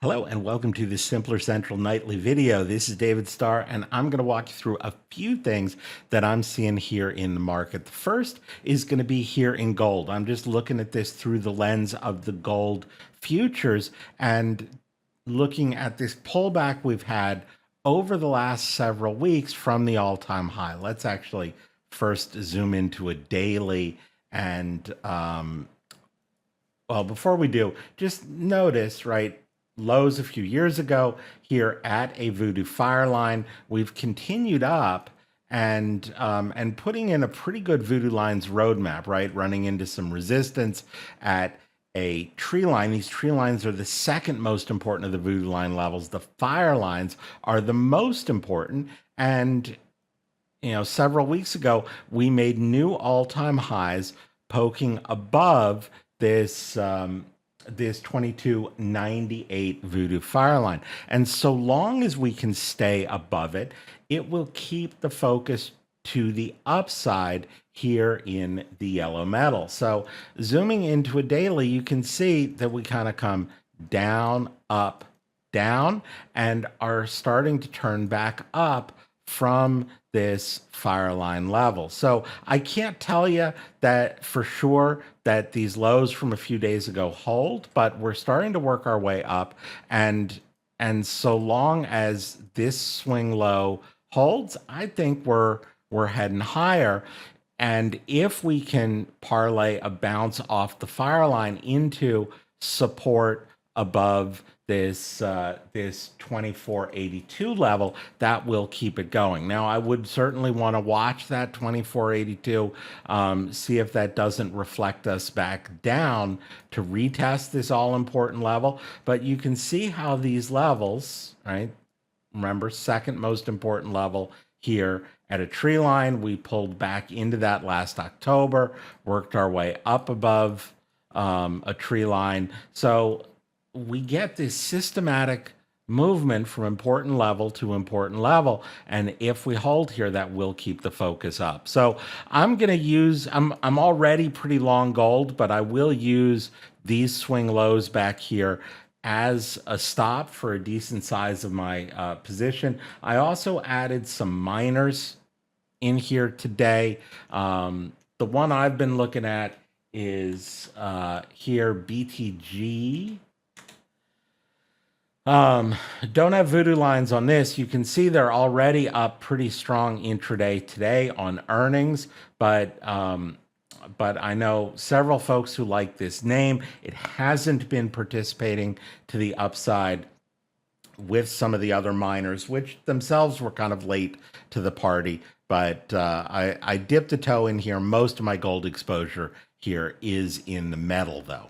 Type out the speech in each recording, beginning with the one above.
Hello and welcome to the Simpler Central Nightly video. This is David Starr and I'm going to walk you through a few things that I'm seeing here in the market. The first is going to be here in gold. I'm just looking at this through the lens of the gold futures and looking at this pullback we've had over the last several weeks from the all-time high. Let's actually first zoom into a daily and well, before we do, just notice, right, lows a few years ago here at a voodoo fire line. We've continued up and putting in a pretty good voodoo lines roadmap, right? Running into some resistance at a tree line. These tree lines are the second most important of the voodoo line levels. The fire lines are the most important. And several weeks ago, we made new all-time highs poking above this 2298 voodoo fire line. And so long as we can stay above it, it will keep the focus to the upside here in the yellow metal. So zooming into a daily, you can see that we kind of come down, up, down, and are starting to turn back up from this fire line level. So I can't tell you that for sure that these lows from a few days ago hold, but we're starting to work our way up. And so long as this swing low holds, I think we're heading higher. And if we can parlay a bounce off the fire line into support above this 2482 level, that will keep it going. Now, I would certainly want to watch that 2482, see if that doesn't reflect us back down to retest this all-important level. But you can see how these levels, right? Remember, second most important level here at a tree line. We pulled back into that last October, worked our way up above a tree line. So we get this systematic movement from important level to important level. And if we hold here, that will keep the focus up. So I'm going to use, I'm already pretty long gold, but I will use these swing lows back here as a stop for a decent size of my position. I also added some miners in here today. The one I've been looking at is here, BTG. Don't have voodoo lines on this. You can see they're already up pretty strong intraday today on earnings, but I know several folks who like this name. It hasn't been participating to the upside with some of the other miners, which themselves were kind of late to the party. But I dipped a toe in here. Most of my gold exposure here is in the metal, though.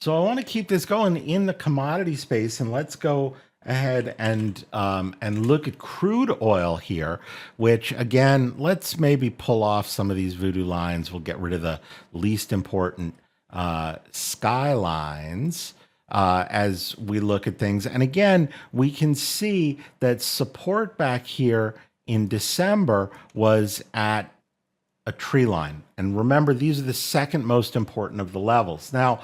So I want to keep this going in the commodity space, and let's go ahead and look at crude oil here, which again, let's maybe pull off some of these voodoo lines. We'll get rid of the least important skylines as we look at things. And again, we can see that support back here in December was at a tree line. And remember, these are the second most important of the levels. Now,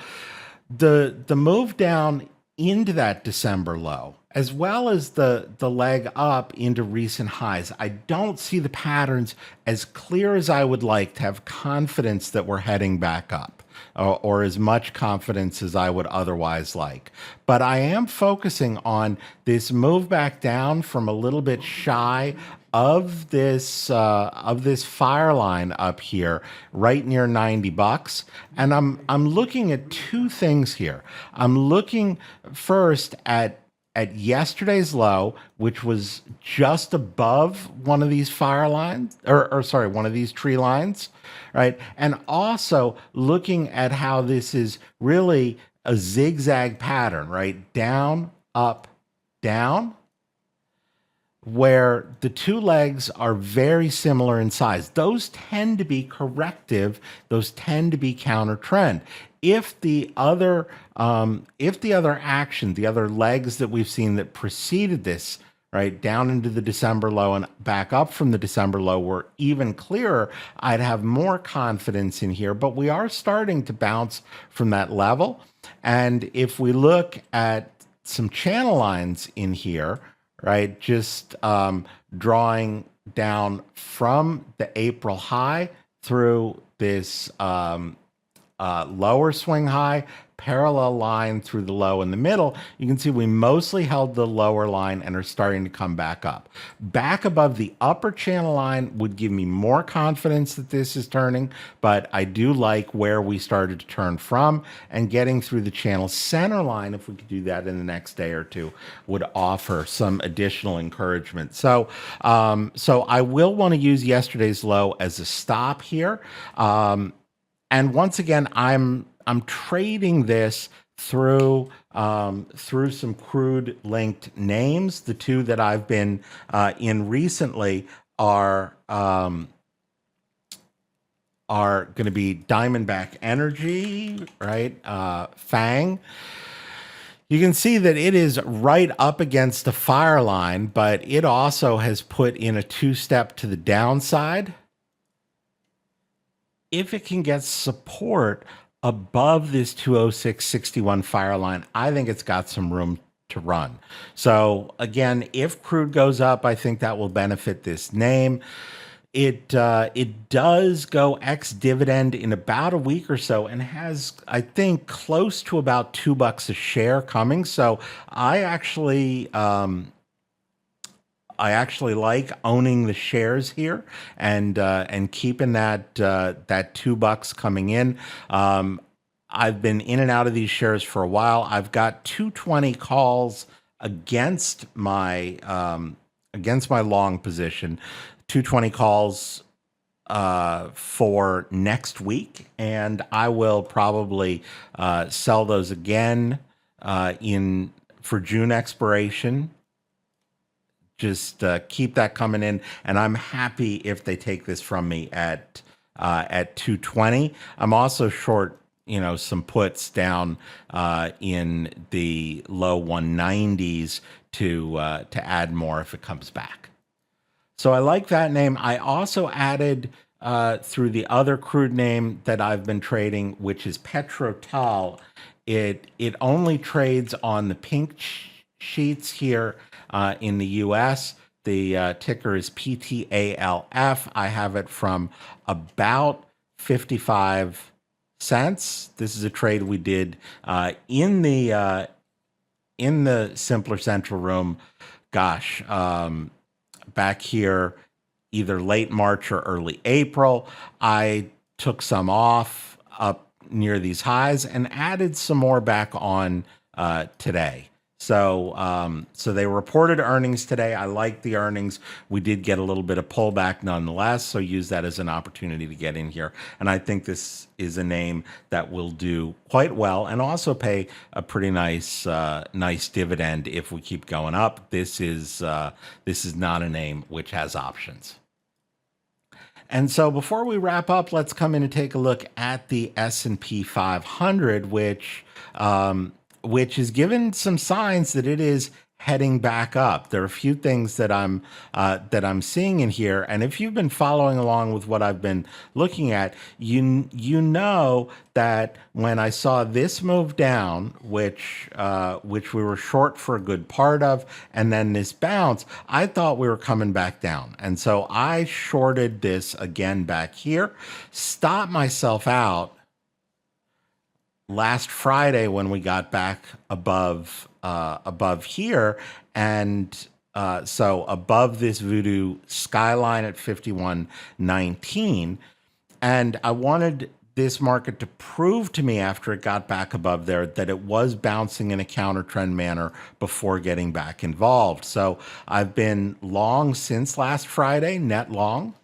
the move down into that December low, as well as the leg up into recent highs, I don't see the patterns as clear as I would like to have confidence that we're heading back up, or as much confidence as I would otherwise like. But I am focusing on this move back down from a little bit shy of this fire line up here, right near 90 bucks. And I'm looking at two things here. I'm looking first at yesterday's low, which was just above one of these fire lines, or sorry, one of these tree lines, right? And also looking at how this is really a zigzag pattern, right? Down, up, down, where the two legs are very similar in size. Those tend to be corrective. Those tend to be counter trend. If the other action, the other legs that we've seen that preceded this right, down into the December low and back up from the December low were even clearer, I'd have more confidence in here. But we are starting to bounce from that level. And if we look at some channel lines in here, right, just drawing down from the April high through this lower swing high, parallel line through the low in the middle, you can see we mostly held the lower line and are starting to come back up. Back above the upper channel line would give me more confidence that this is turning, but I do like where we started to turn from, and getting through the channel center line, if we could do that in the next day or two, would offer some additional encouragement. So, so I will want to use yesterday's low as a stop here. And once again, I'm trading this through through some crude linked names. The two that I've been in recently are going to be Diamondback Energy, right? FANG. You can see that it is right up against the fire line, but it also has put in a two-step to the downside. If it can get support above this 206.61 fire line, I think it's got some room to run. So again, if crude goes up, I think that will benefit this name. It does go ex dividend in about a week or so, and has, I think, close to about $2 a share coming. So I actually like owning the shares here and keeping that that $2 coming in. I've been in and out of these shares for a while. I've got 220 calls against my long position. 220 calls for next week, and I will probably sell those again in for June expiration. Just keep that coming in, and I'm happy if they take this from me at 220. I'm also short, some puts down in the low 190s to add more if it comes back. So I like that name. I also added through the other crude name that I've been trading, which is PetroTal. It only trades on the pink sheets here in the U.S. The ticker is PTALF. I have it from about 55 cents. This is a trade we did in the Simpler Central room. Gosh, back here, either late March or early April. I took some off up near these highs and added some more back on today. So, so they reported earnings today. I like the earnings. We did get a little bit of pullback nonetheless, so use that as an opportunity to get in here. And I think this is a name that will do quite well and also pay a pretty nice, nice dividend if we keep going up. This is not a name which has options. And so before we wrap up, let's come in and take a look at the S&P 500, which is given some signs that it is heading back up. There are a few things that I'm seeing in here, and if you've been following along with what I've been looking at, you know that when I saw this move down, which we were short for a good part of, and then this bounce, I thought we were coming back down, and so I shorted this again back here, stopped myself out last Friday when we got back above here, and so above this voodoo skyline at 51.19, and I wanted this market to prove to me after it got back above there that it was bouncing in a counter trend manner before getting back involved. So I've been long since last Friday, net long.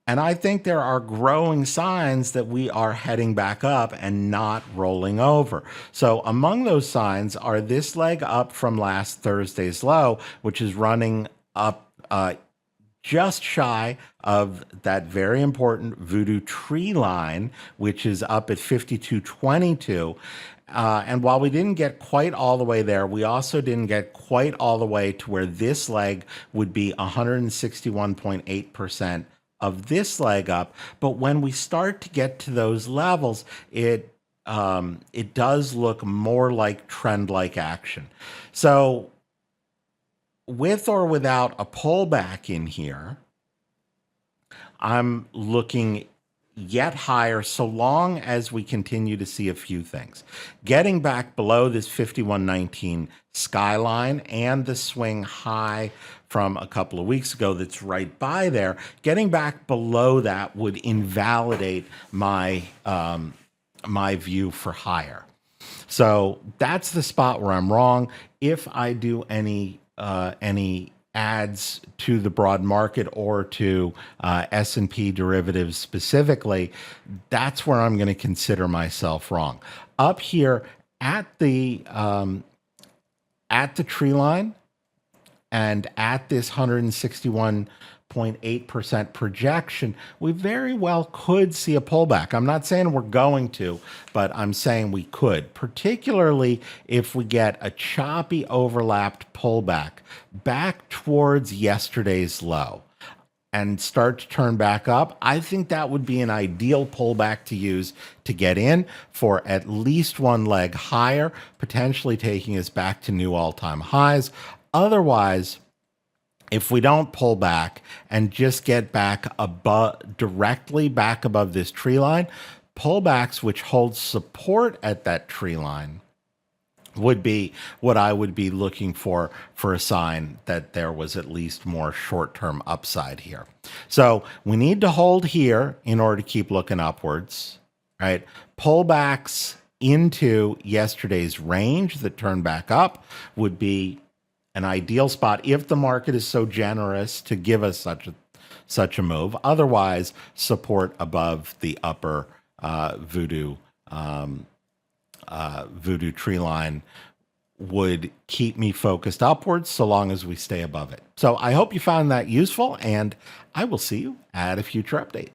And I think there are growing signs that we are heading back up and not rolling over. So among those signs are this leg up from last Thursday's low, which is running up just shy of that very important voodoo tree line, which is up at 52.22. and while we didn't get quite all the way there, we also didn't get quite all the way to where this leg would be 161.8% of this leg up. But when we start to get to those levels, it does look more like trend-like action. So with or without a pullback in here, I'm looking yet higher so long as we continue to see a few things. Getting back below this 51.19 skyline and the swing high from a couple of weeks ago that's right by there, getting back below that would invalidate my my view for higher. So that's the spot where I'm wrong. If I do any adds to the broad market or to S&P derivatives specifically, that's where I'm going to consider myself wrong. Up here at the tree line and at this 161.8% projection, we very well could see a pullback. I'm not saying we're going to, but I'm saying we could, particularly if we get a choppy overlapped pullback back towards yesterday's low and start to turn back up. I think that would be an ideal pullback to use to get in for at least one leg higher, potentially taking us back to new all-time highs. Otherwise, if we don't pull back and just get back directly back above this tree line, pullbacks which hold support at that tree line would be what I would be looking for a sign that there was at least more short-term upside here. So we need to hold here in order to keep looking upwards, right? Pullbacks into yesterday's range that turned back up would be an ideal spot if the market is so generous to give us such a move. Otherwise, support above the upper voodoo tree line would keep me focused upwards so long as we stay above it. So I hope you found that useful, and I will see you at a future update.